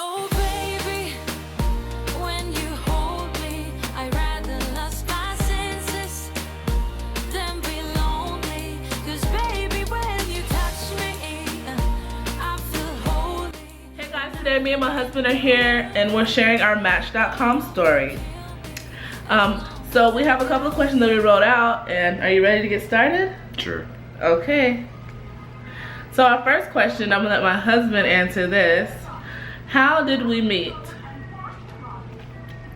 Oh baby, when you hold me, I rather lose my senses than be lonely. 'Cause baby, when you touch me, I feel holy. Hey guys, today me and my husband are here and we're sharing our Match.com story. So we have a couple of questions that we wrote out, and are you ready to get started? Sure. Okay. So our first question, I'm gonna let my husband answer this. How did we meet?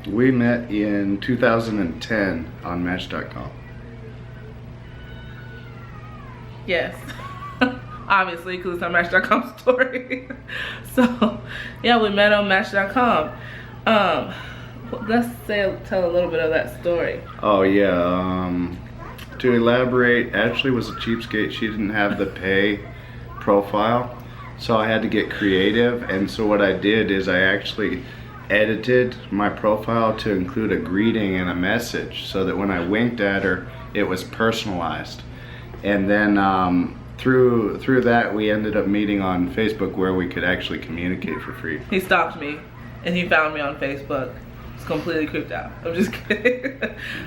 We met in 2010 on Match.com. Yes. Obviously, because it's our Match.com story. So, yeah, we met on Match.com. Let's tell a little bit of that story. Oh yeah. To elaborate, Ashley was a cheapskate. She didn't have the pay profile, so I had to get creative. And so what I did is I actually edited my profile to include a greeting and a message, so that when I winked at her, it was personalized. And then through that, we ended up meeting on Facebook, where we could actually communicate for free. He stalked me and he found me on Facebook. I was completely creeped out. I'm just kidding.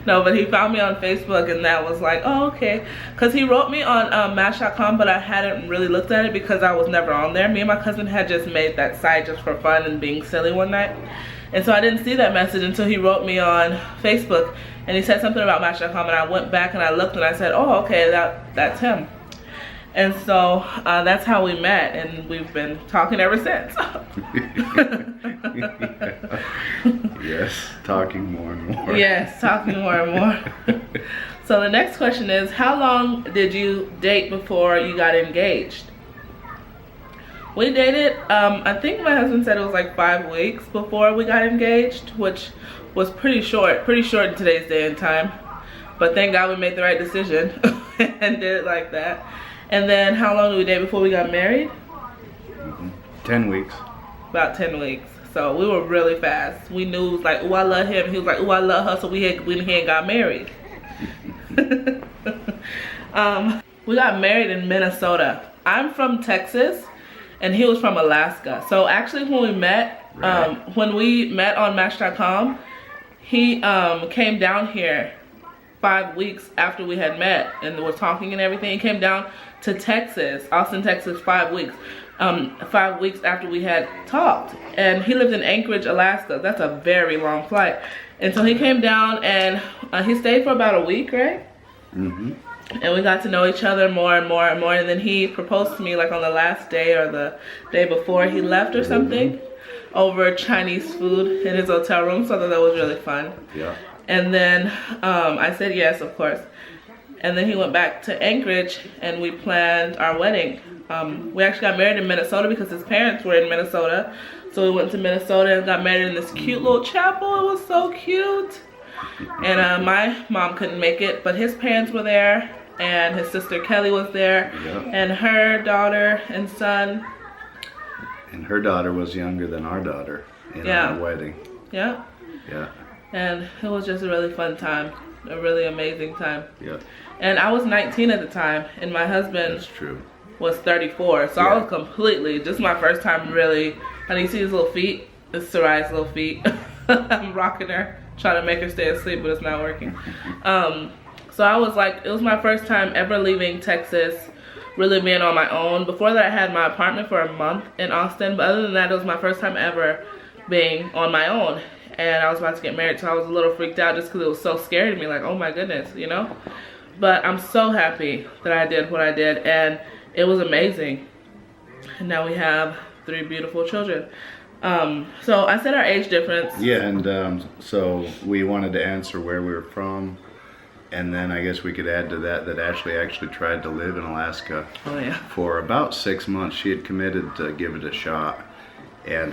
No, but he found me on Facebook, and that was like, oh, okay. Because he wrote me on Match.com, but I hadn't really looked at it because I was never on there. Me and my cousin had just made that site just for fun and being silly one night. And so I didn't see that message until he wrote me on Facebook, and he said something about Match.com, and I went back and I looked and I said, oh, okay, that's him. And so that's how we met, and we've been talking ever since. Yes, talking more and more. Yes, talking more and more. So the next question is, how long did you date before you got engaged? We dated, I think my husband said it was like 5 weeks before we got engaged, which was pretty short in today's day and time. But thank God we made the right decision and did it like that. And then how long did we date before we got married? 10 weeks. About 10 weeks. So we were really fast. We knew, like, oh, I love him. He was like, oh, I love her. So we had got married. We got married in Minnesota. I'm from Texas, and he was from Alaska. So actually, when we met, when we met on Match.com, he came down here 5 weeks after we had met and were talking and everything. He came down to Texas, Austin, Texas, 5 weeks. 5 weeks after we had talked, and he lived in Anchorage, Alaska. That's a very long flight. And so he came down, and he stayed for about a week, right? Mm-hmm. And we got to know each other more and more and more. And then he proposed to me like on the last day or the day before he left or something, over Chinese food in his hotel room. So I thought that was really fun. Yeah. And then I said yes, of course. And then he went back to Anchorage, and we planned our wedding. We actually got married in Minnesota because his parents were in Minnesota. So we went to Minnesota and got married in this cute little chapel. It was so cute. And my mom couldn't make it, but his parents were there, and his sister Kelly was there, and her daughter and son. And her daughter was younger than our daughter in our wedding. Yeah. Yeah. And it was just a really fun time, a really amazing time. Yeah. And I was 19 at the time, and my husband That's true. was 34. So I was completely, just my first time really. And you see his little feet? It's Sarai's little feet. I'm rocking her, trying to make her stay asleep, but it's not working. So I was like, it was my first time ever leaving Texas, really being on my own. Before that, I had my apartment for a month in Austin, but other than that, it was my first time ever being on my own. And I was about to get married, so I was a little freaked out just because it was so scary to me, like, oh my goodness, you know? But I'm so happy that I did what I did, and it was amazing. And now we have 3 beautiful children. So I said our age difference. Yeah, and so we wanted to answer where we were from, and then I guess we could add to that Ashley actually tried to live in Alaska for about 6 months. She had committed to give it a shot. And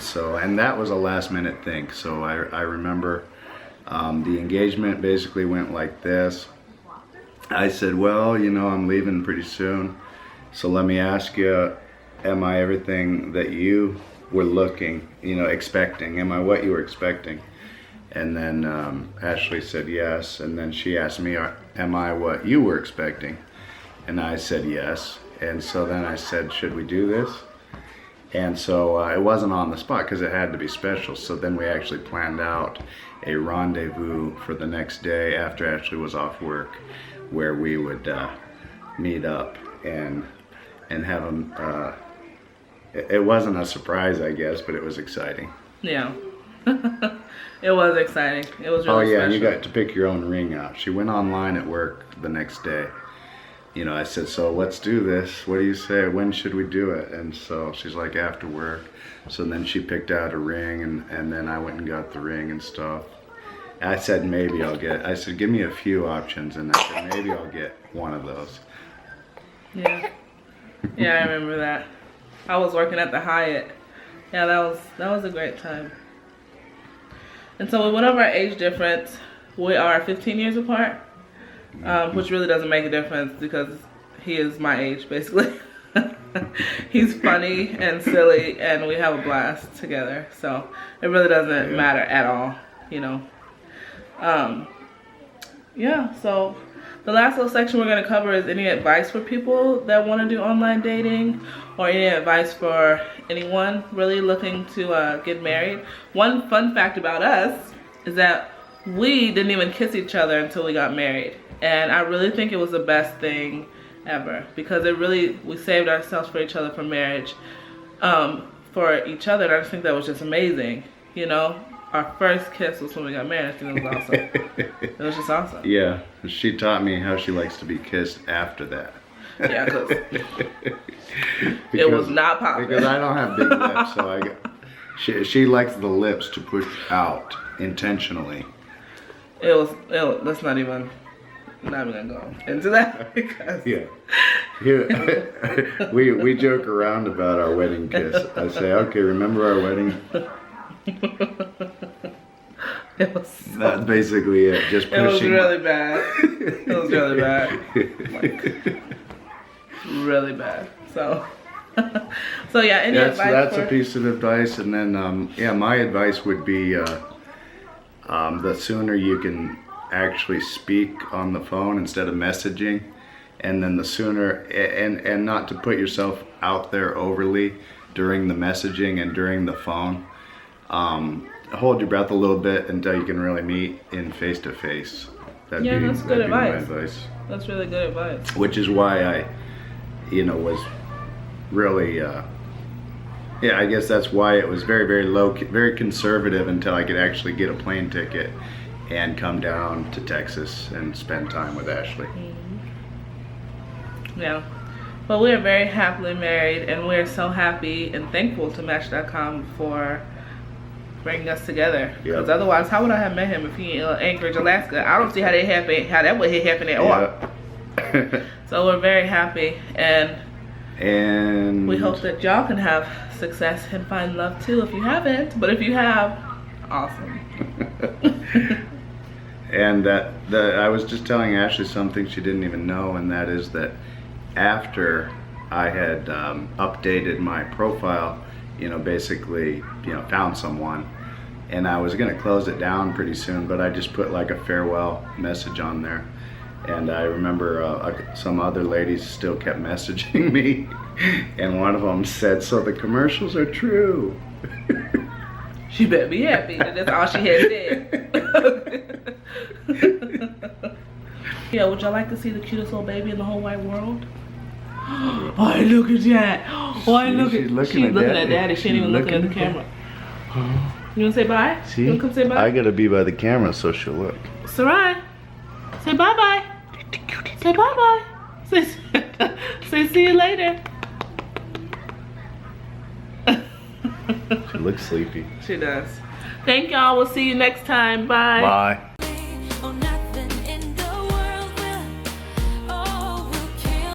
that was a last minute thing. So I remember the engagement basically went like this. I said, well, you know, I'm leaving pretty soon. So let me ask you, am I everything that you were expecting? Am I what you were expecting? And then Ashley said yes. And then she asked me, am I what you were expecting? And I said yes. And so then I said, should we do this? And so it wasn't on the spot because it had to be special. So then we actually planned out a rendezvous for the next day after Ashley was off work, where we would meet up and have them. It wasn't a surprise, I guess, but it was exciting. Yeah. It was exciting. It was really yeah, special. and you got to pick your own ring out. She went online at work the next day. You know, I said, so let's do this. What do you say? When should we do it? And so she's like, after work. So then she picked out a ring, and then I went and got the ring and stuff. I said, maybe I'll get, I said, give me a few options. And I said, maybe I'll get one of those. Yeah. Yeah, I remember that. I was working at the Hyatt. Yeah, that was a great time. And so we went over our age difference. We are 15 years apart. Which really doesn't make a difference because he is my age, basically. He's funny and silly, and we have a blast together. So it really doesn't matter at all, you know. Yeah, so the last little section we're going to cover is any advice for people that want to do online dating, or any advice for anyone really looking to get married. One fun fact about us is that we didn't even kiss each other until we got married. And I really think it was the best thing ever, because we saved ourselves for each other for marriage, for each other. And I just think that was just amazing. You know, our first kiss was when we got married. I think it was awesome. It was just awesome. Yeah, she taught me how she likes to be kissed after that. Yeah, because it was not popular. Because I don't have big lips, so she likes the lips to push out intentionally. Let's not even gonna go into that, because we joke around about our wedding kiss. I say, okay, remember our wedding? That's basically it. Just pushing. It was really bad. It was really bad. Like, really bad. So yeah. Any advice? That's a piece of advice, and then my advice would be the sooner you can actually speak on the phone instead of messaging, and then the sooner, and not to put yourself out there overly during the messaging and during the phone. Hold your breath a little bit until you can really meet in face to face. That's good advice. That's really good advice. Which is why I, was really, I guess that's why it was very, very low, very conservative until I could actually get a plane ticket and come down to Texas and spend time with Ashley. Mm-hmm. Yeah. Well, we are very happily married, and we're so happy and thankful to Match.com for bringing us together. Because otherwise, how would I have met him if he in Anchorage, Alaska? I don't see how that would happen at all. So we're very happy, and we hope that y'all can have success and find love too if you haven't. But if you have, awesome. And I was just telling Ashley something she didn't even know, and that is that after I had updated my profile, basically, found someone, and I was gonna close it down pretty soon, but I just put like a farewell message on there. And I remember some other ladies still kept messaging me, and one of them said, "So the commercials are true." She better be happy that that's all she had said. Yeah, would y'all like to see the cutest little baby in the whole wide world? Oh, look at that. Oh, she's looking at daddy. She ain't even looking at the camera. You wanna say bye? See? You wanna come say bye? I gotta be by the camera so she'll look. Sarai, say bye-bye. Say bye-bye. Say see you later. She looks sleepy. She does. Thank y'all. We'll see you next time. Bye. Bye.